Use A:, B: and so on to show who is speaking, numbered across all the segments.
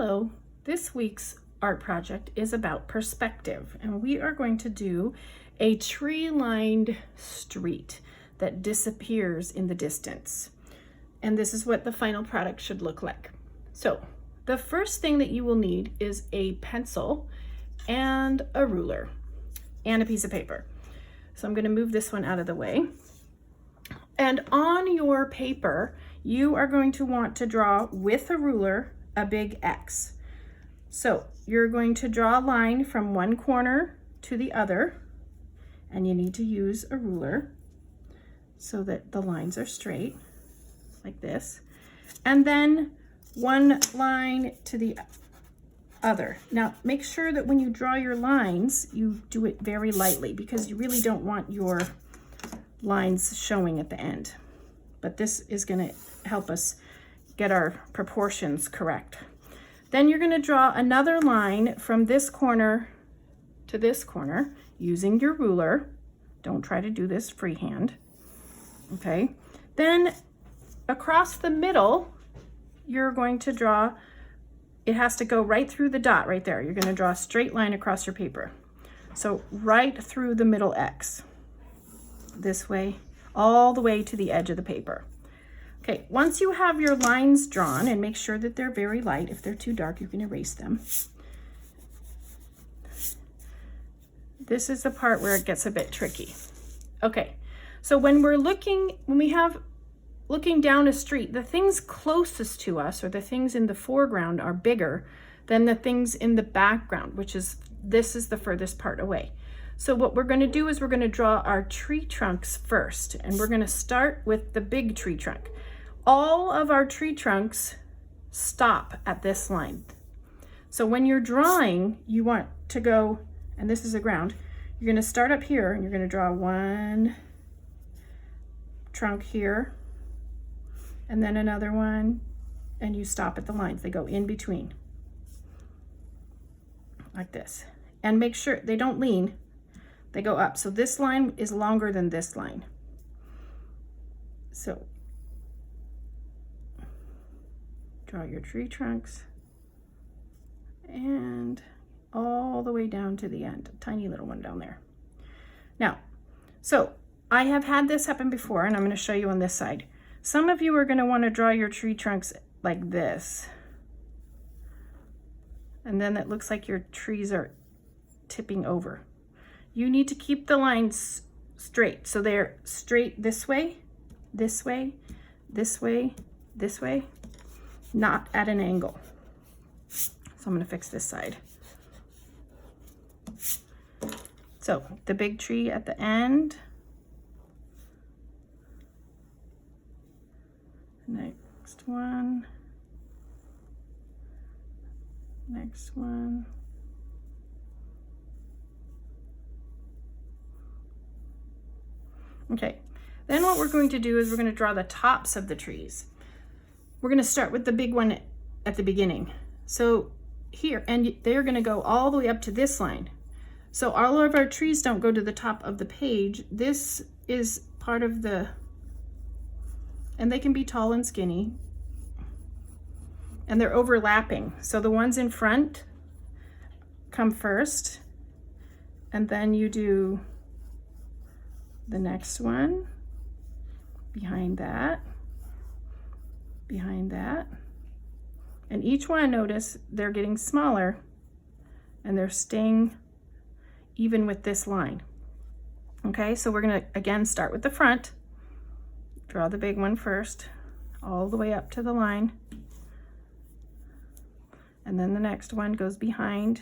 A: Hello, this week's art project is about perspective, and we are going to do a tree-lined street that disappears in the distance. And this is what the final product should look like. So the first thing that you will need is a pencil and a ruler and a piece of paper. So I'm going to move this one out of the way. And on your paper, you are going to want to draw with a ruler a big X. So you're going to draw a line from one corner to the other, and you need to use a ruler so that the lines are straight, like this. And then one line to the other. Now make sure that when you draw your lines, you do it very lightly, because you really don't want your lines showing at the end. But this is going to help us get our proportions correct. Then you're going to draw another line from this corner to this corner using your ruler. Don't try to do this freehand. Okay. Then across the middle, you're going to draw, it has to go right through the dot right there. You're going to draw a straight line across your paper. So right through the middle X, this way, all the way to the edge of the paper. Okay, once you have your lines drawn, and make sure that they're very light. If they're too dark, you can erase them. This is the part where it gets a bit tricky. Okay, so when we have looking down a street, the things closest to us, or the things in the foreground, are bigger than the things in the background, this is the furthest part away. So what we're going to do is we're going to draw our tree trunks first, and we're going to start with the big tree trunk. All of our tree trunks stop at this line. So when you're drawing, you want to go, and this is the ground, you're going to start up here, and you're going to draw one trunk here, and then another one, and you stop at the lines. They go in between, like this. And make sure they don't lean, they go up. So this line is longer than this line. So draw your tree trunks and all the way down to the end, a tiny little one down there. Now, so I have had this happen before, and I'm going to show you on this side. Some of you are going to want to draw your tree trunks like this, and then it looks like your trees are tipping over. You need to keep the lines straight, so they're straight this way, this way, this way, this way, not at an angle. So I'm going to fix this side. So the big tree at the end. Next one. Next one. Okay, then what we're going to do is we're going to draw the tops of the trees. We're going to start with the big one at the beginning. So here, and they're going to go all the way up to this line. So all of our trees don't go to the top of the page. This is part of the, and they can be tall and skinny, and they're overlapping. So the ones in front come first, and then you do the next one behind that, and each one, notice they're getting smaller and they're staying even with this line. Okay, so we're going to again start with the front, draw the big one first, all the way up to the line, and then the next one goes behind.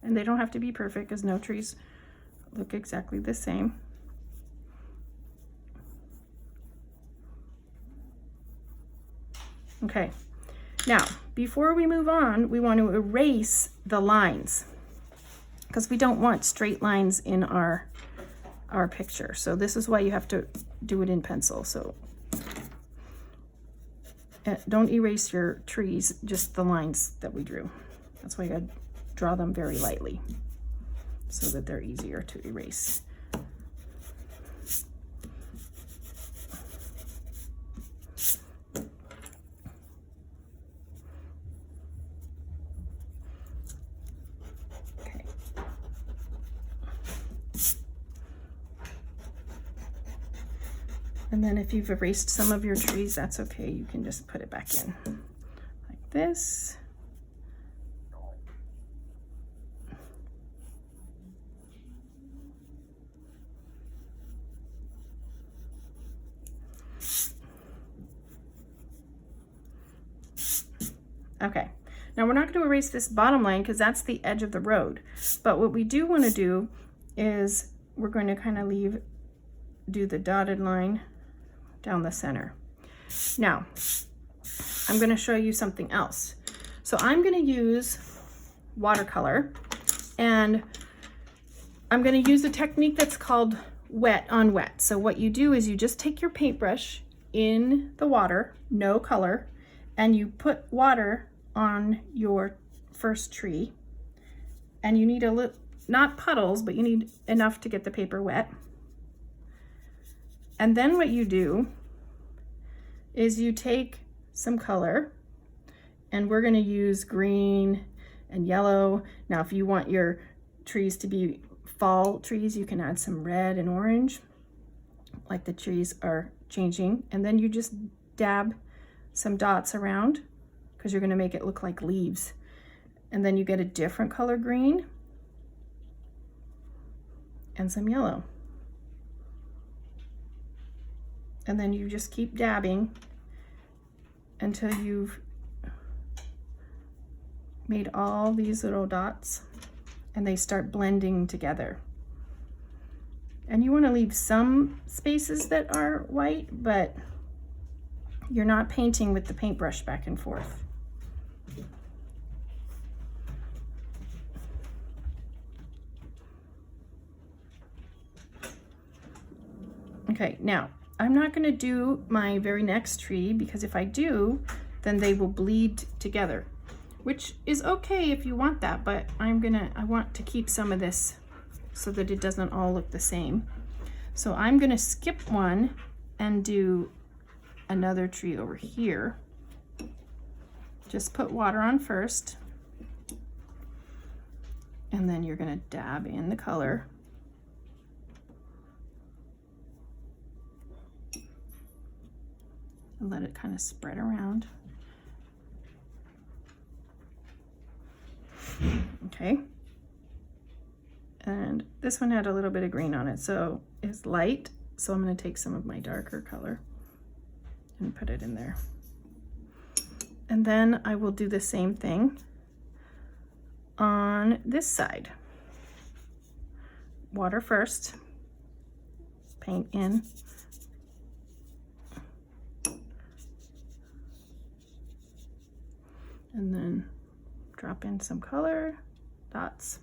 A: And they don't have to be perfect, because no trees look exactly the same. Okay, now before we move on, we want to erase the lines, because we don't want straight lines in our picture. So this is why you have to do it in pencil. So don't erase your trees, just the lines that we drew. That's why you gotta draw them very lightly so that they're easier to erase. And then if you've erased some of your trees, that's okay. You can just put it back in like this. Okay, now we're not going to erase this bottom line because that's the edge of the road. But what we do want to do is we're going to kind of do the dotted line down the center. Now, I'm going to show you something else. So I'm going to use watercolor, and I'm going to use a technique that's called wet on wet. So what you do is you just take your paintbrush in the water, no color, and you put water on your first tree, and you need a little, not puddles, but you need enough to get the paper wet. And then what you do is you take some color, and we're going to use green and yellow. Now, if you want your trees to be fall trees, you can add some red and orange, like the trees are changing. And then you just dab some dots around because you're going to make it look like leaves. And then you get a different color green and some yellow. And then you just keep dabbing until you've made all these little dots and they start blending together. And you want to leave some spaces that are white, but you're not painting with the paintbrush back and forth. Okay, now I'm not going to do my very next tree because if I do, then they will bleed together, which is okay if you want that, but I want to keep some of this so that it doesn't all look the same. So I'm going to skip one and do another tree over here. Just put water on first, and then you're going to dab in the color. And let it kind of spread around. Okay. And this one had a little bit of green on it, so it's light. So I'm going to take some of my darker color and put it in there. And then I will do the same thing on this side. Water first, paint in. And then drop in some color, dots.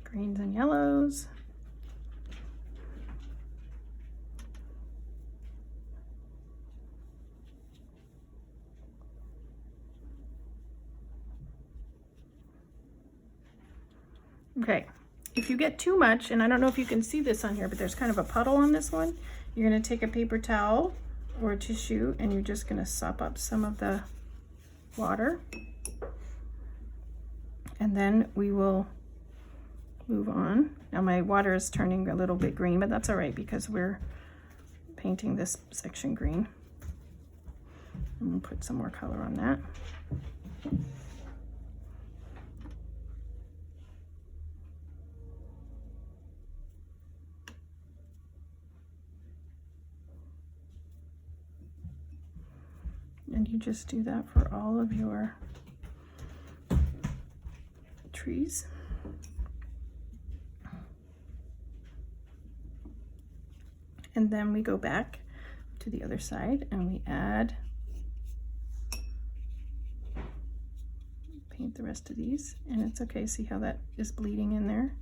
A: Greens and yellows. Okay. If you get too much, and I don't know if you can see this on here, but there's kind of a puddle on this one, you're going to take a paper towel or a tissue and you're just going to sop up some of the water. And then we will move on. Now my water is turning a little bit green, but that's all right because we're painting this section green. And we'll put some more color on that. And you just do that for all of your trees. And then we go back to the other side and we add, paint the rest of these, and it's okay, see how that is bleeding in there?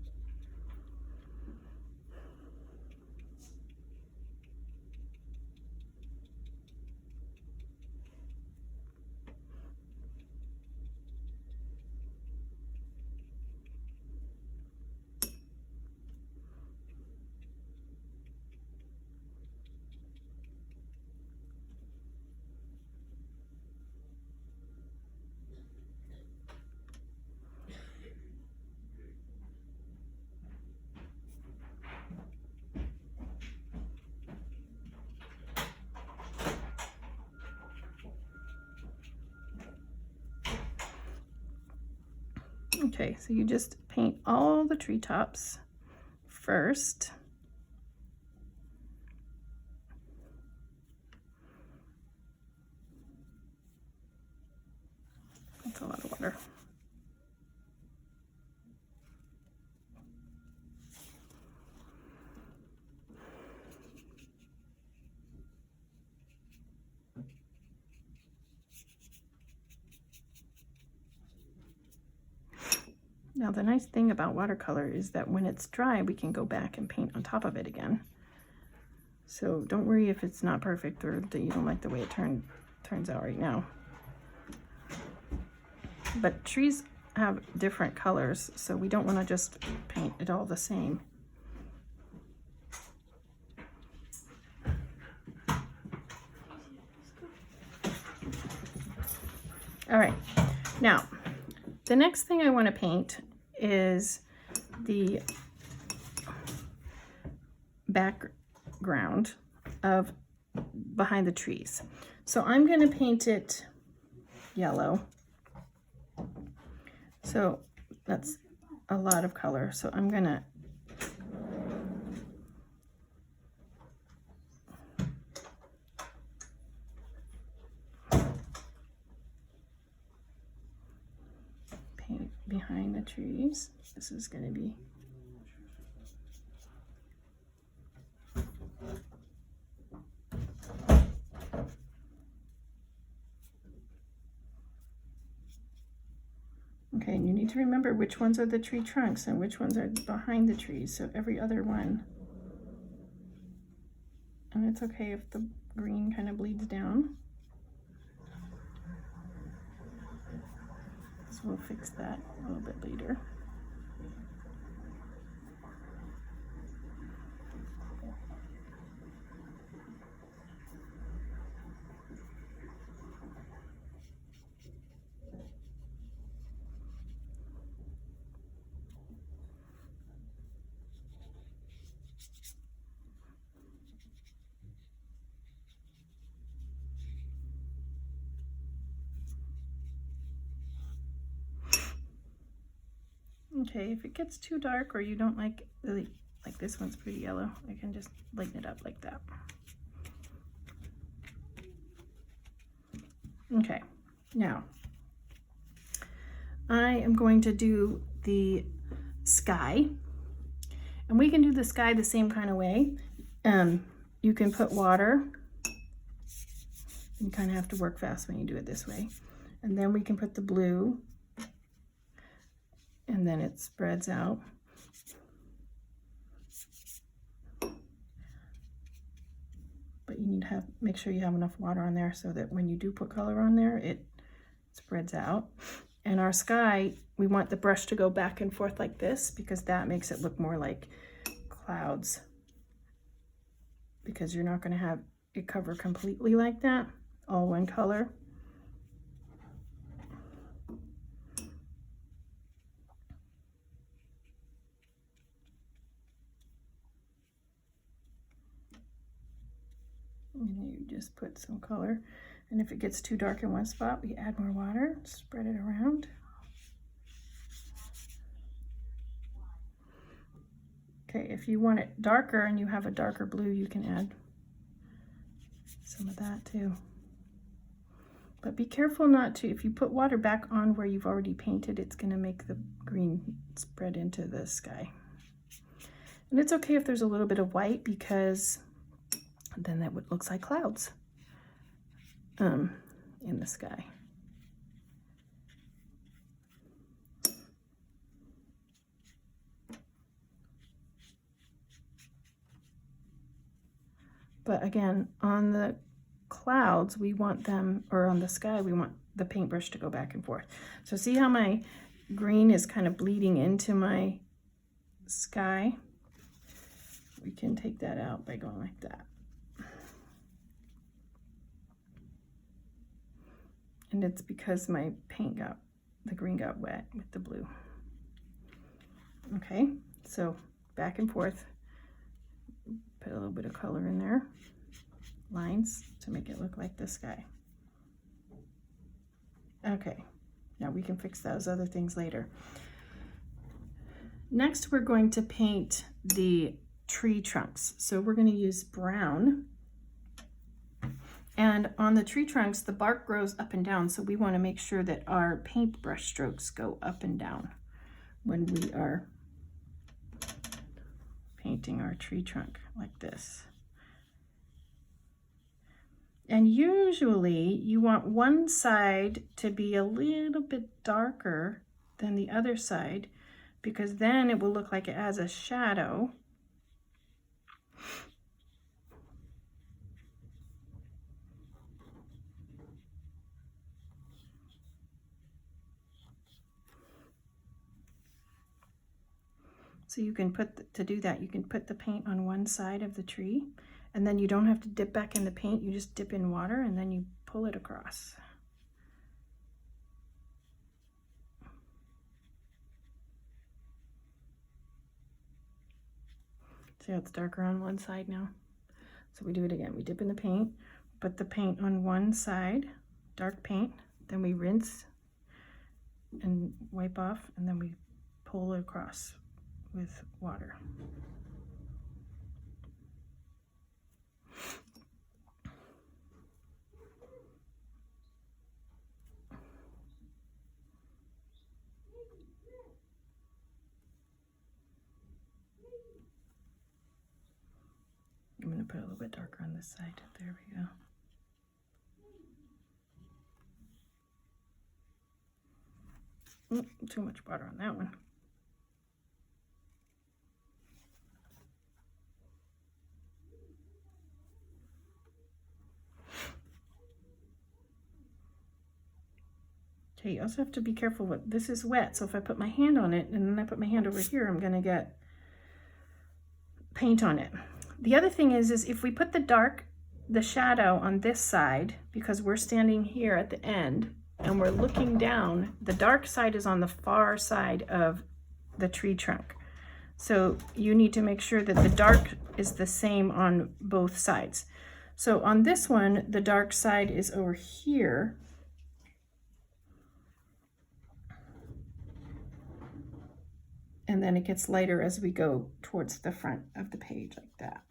A: Okay, so you just paint all the treetops first. That's a lot of water. Now the nice thing about watercolor is that when it's dry, we can go back and paint on top of it again. So don't worry if it's not perfect or that you don't like the way it turns out right now. But trees have different colors, so we don't want to just paint it all the same. All right, now the next thing I want to paint is the background of behind the trees. So I'm going to paint it yellow. So that's a lot of color. So I'm going to paint behind the trees. This is going to be okay, and you need to remember which ones are the tree trunks and which ones are behind the trees. So every other one. And it's okay if the green kind of bleeds down. So we'll fix that a little bit later. Okay, if it gets too dark or you don't like this one's pretty yellow, I can just lighten it up like that. Okay, now I am going to do the sky, and we can do the sky the same kind of way. You can put water. You kind of have to work fast when you do it this way. And then we can put the blue, and then it spreads out. But you need to make sure you have enough water on there so that when you do put color on there, it spreads out. And our sky, we want the brush to go back and forth like this because that makes it look more like clouds. Because you're not going to have it cover completely like that, all one color. And you just put some color, and if it gets too dark in one spot, we add more water, spread it around. Okay, if you want it darker and you have a darker blue, you can add some of that too. But be careful not to, if you put water back on where you've already painted, it's going to make the green spread into the sky. And it's okay if there's a little bit of white because then that looks like clouds in the sky. But again, on the clouds, we want them, or on the sky, we want the paintbrush to go back and forth. So see how my green is kind of bleeding into my sky? We can take that out by going like that. And it's because my the green got wet with the blue. Okay, so back and forth. Put a little bit of color in there. Lines to make it look like the sky. Okay, now we can fix those other things later. Next, we're going to paint the tree trunks. So we're going to use brown. And on the tree trunks, the bark grows up and down. So we want to make sure that our paintbrush strokes go up and down when we are painting our tree trunk like this. And usually you want one side to be a little bit darker than the other side, because then it will look like it has a shadow. So you can put, to do that, you can put the paint on one side of the tree, and then you don't have to dip back in the paint, you just dip in water and then you pull it across. See how it's darker on one side now? So we do it again. We dip in the paint, put the paint on one side, dark paint, then we rinse and wipe off, and then we pull it across with water. I'm going to put a little bit darker on this side. There we go. Too much water on that one. Okay, you also have to be careful with, this is wet, so if I put my hand on it and then I put my hand over here, I'm going to get paint on it. The other thing is if we put the shadow on this side, because we're standing here at the end and we're looking down, the dark side is on the far side of the tree trunk. So you need to make sure that the dark is the same on both sides. So on this one, the dark side is over here. And then it gets lighter as we go towards the front of the page like that.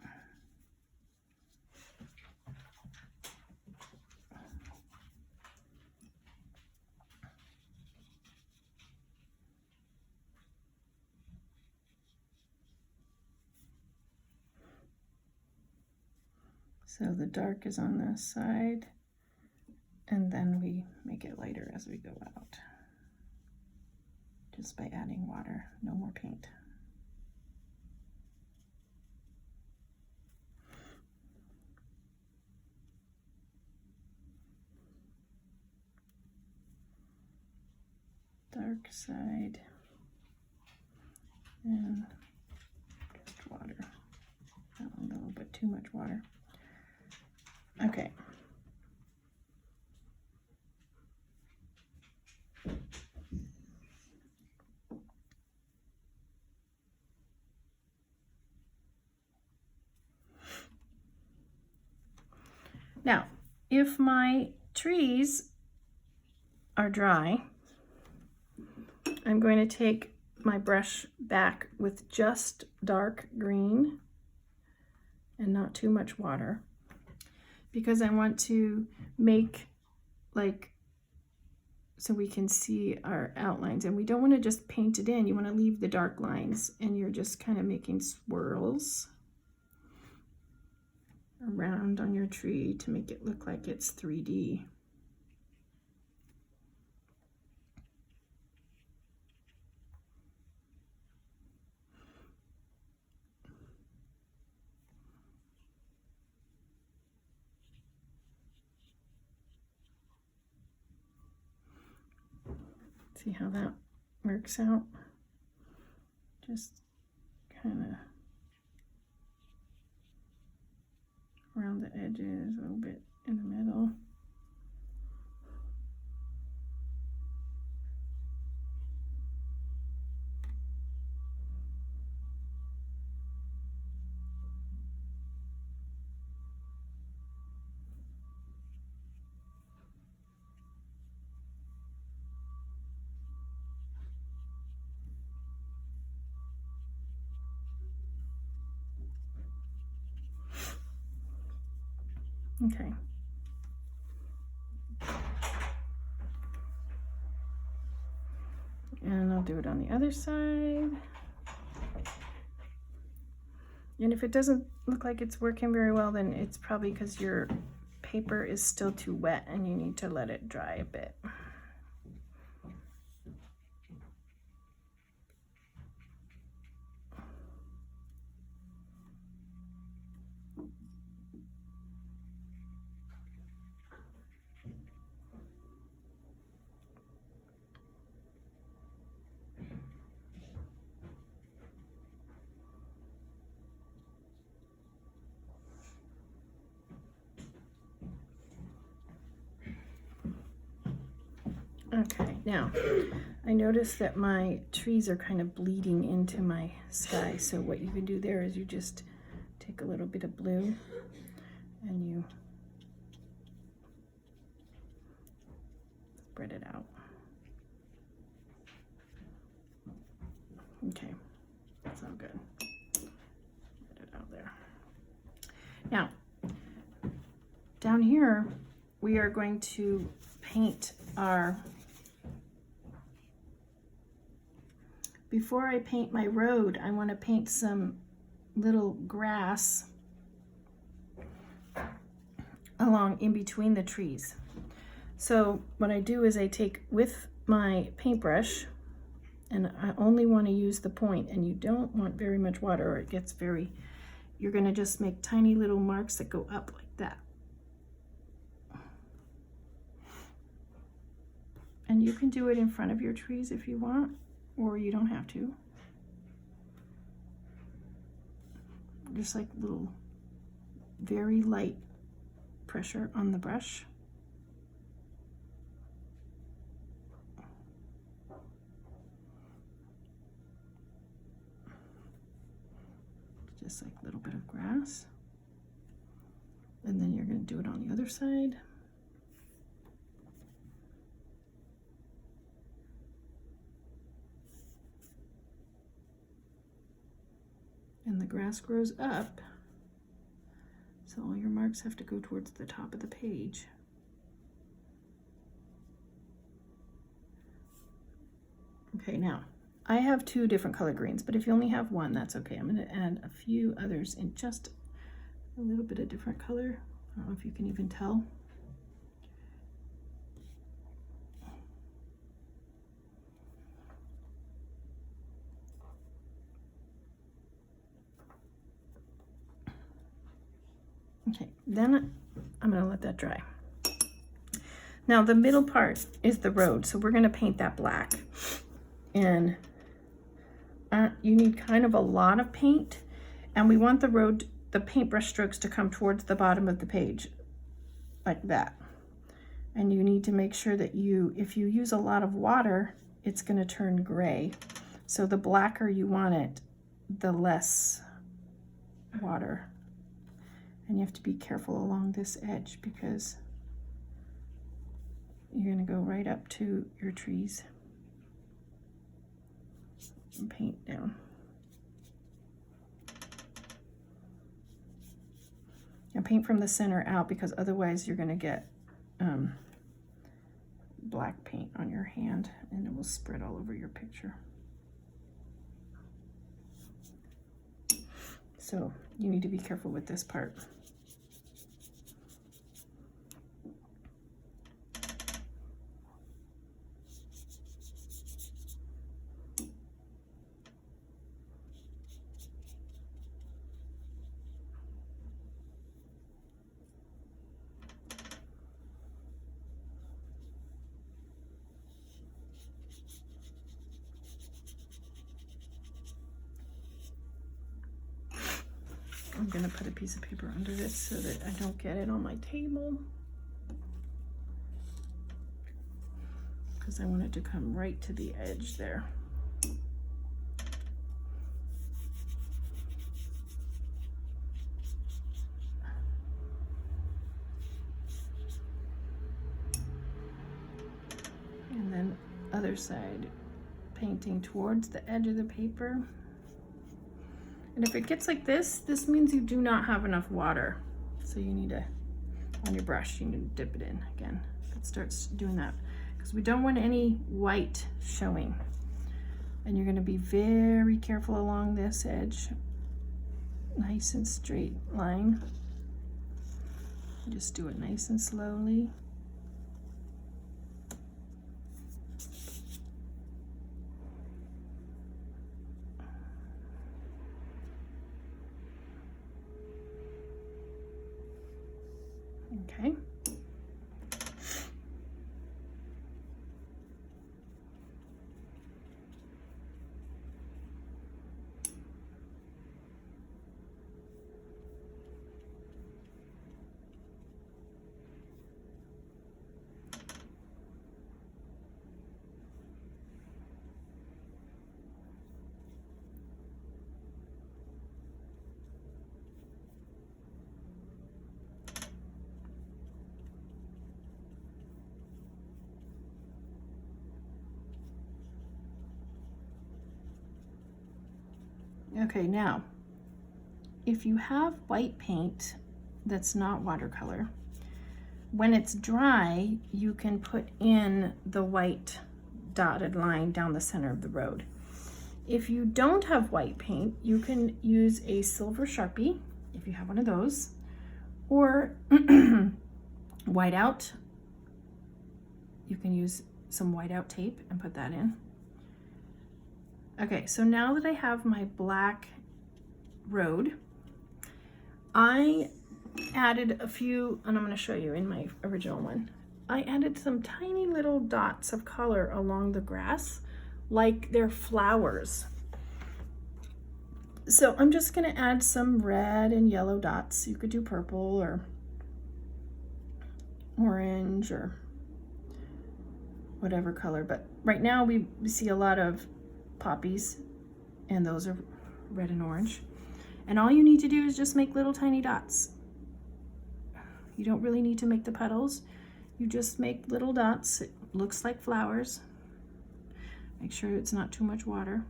A: So the dark is on this side, and then we make it lighter as we go out, just by adding water, no more paint. Dark side, and just water, a little bit too much water. Okay. Now, if my trees are dry, I'm going to take my brush back with just dark green and not too much water, because I want to make so we can see our outlines, and we don't want to just paint it in. You want to leave the dark lines, and you're just kind of making swirls around on your tree to make it look like it's 3D. See how that works out? Just kind of around the edges, a little bit in the middle. Okay. And I'll do it on the other side. And if it doesn't look like it's working very well, then it's probably because your paper is still too wet and you need to let it dry a bit. Okay, now I noticed that my trees are kind of bleeding into my sky. So what you can do there is you just take a little bit of blue and you spread it out. Okay, that's all good. Get it out there. Now, down here, we are going to paint our... Before I paint my road, I want to paint some little grass along in between the trees. So what I do is I take with my paintbrush, and I only want to use the point, and you don't want very much water or it gets very, you're going to just make tiny little marks that go up like that. And you can do it in front of your trees if you want, or you don't have to. Just like little, very light pressure on the brush. Just like a little bit of grass. And then you're going to do it on the other side. And the grass grows up, so all your marks have to go towards the top of the page. Okay, now I have 2 different color greens, but if you only have one, that's okay. I'm going to add a few others in just a little bit of different color. I don't know if you can even tell. Okay, then I'm going to let that dry. Now the middle part is the road, so we're going to paint that black. And you need kind of a lot of paint, and we want the road, the paintbrush strokes to come towards the bottom of the page, like that. And you need to make sure that if you use a lot of water, it's going to turn gray. So the blacker you want it, the less water. And you have to be careful along this edge because you're going to go right up to your trees and paint down. And paint from the center out, because otherwise you're going to get black paint on your hand and it will spread all over your picture. So you need to be careful with this part. I'm going to put a piece of paper under this so that I don't get it on my table, because I want it to come right to the edge there. And then other side, painting towards the edge of the paper. And if it gets like this, this means you do not have enough water. So you need to on your brush. You need to dip it in again. It starts doing that because we don't want any white showing. And you're going to be very careful along this edge. Nice and straight line. Just do it nice and slowly. Okay. Okay, now, if you have white paint that's not watercolor, when it's dry, you can put in the white dotted line down the center of the road. If you don't have white paint, you can use a silver Sharpie, if you have one of those, or whiteout. You can use some whiteout tape and put that in. Okay, so now that I have my black road, I added a few, and I'm going to show you in my original one. I added some tiny little dots of color along the grass, like they're flowers. So I'm just going to add some red and yellow dots. You could do purple or orange or whatever color, but right now we see a lot of poppies, and those are red and orange. And all you need to do is just make little tiny dots. You don't really need to make the petals. You just make little dots. It looks like flowers. Make sure it's not too much water.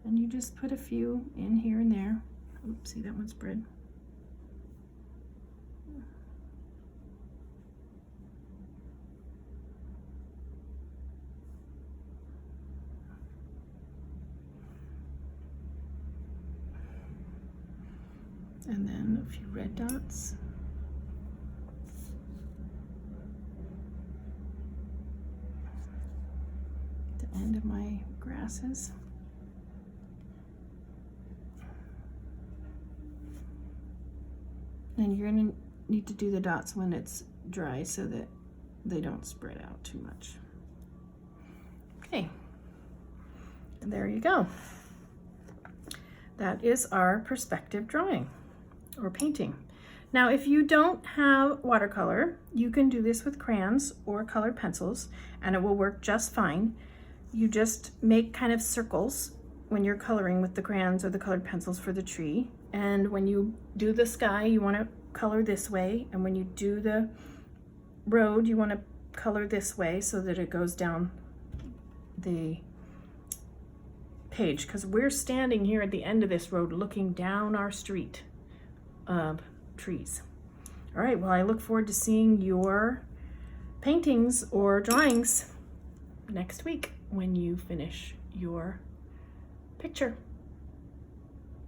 A: And you just put a few in here and there. Oops, see, that one's spread. And then a few red dots. The end of my grasses. And you're gonna need to do the dots when it's dry so that they don't spread out too much. Okay, and there you go. That is our perspective drawing or painting. Now, if you don't have watercolor, you can do this with crayons or colored pencils, and it will work just fine. You just make kind of circles when you're coloring with the crayons or the colored pencils for the tree. And when you do the sky, you want to color this way. And when you do the road, you want to color this way so that it goes down the page, because we're standing here at the end of this road looking down our street of trees. All right, well, I look forward to seeing your paintings or drawings next week when you finish your picture.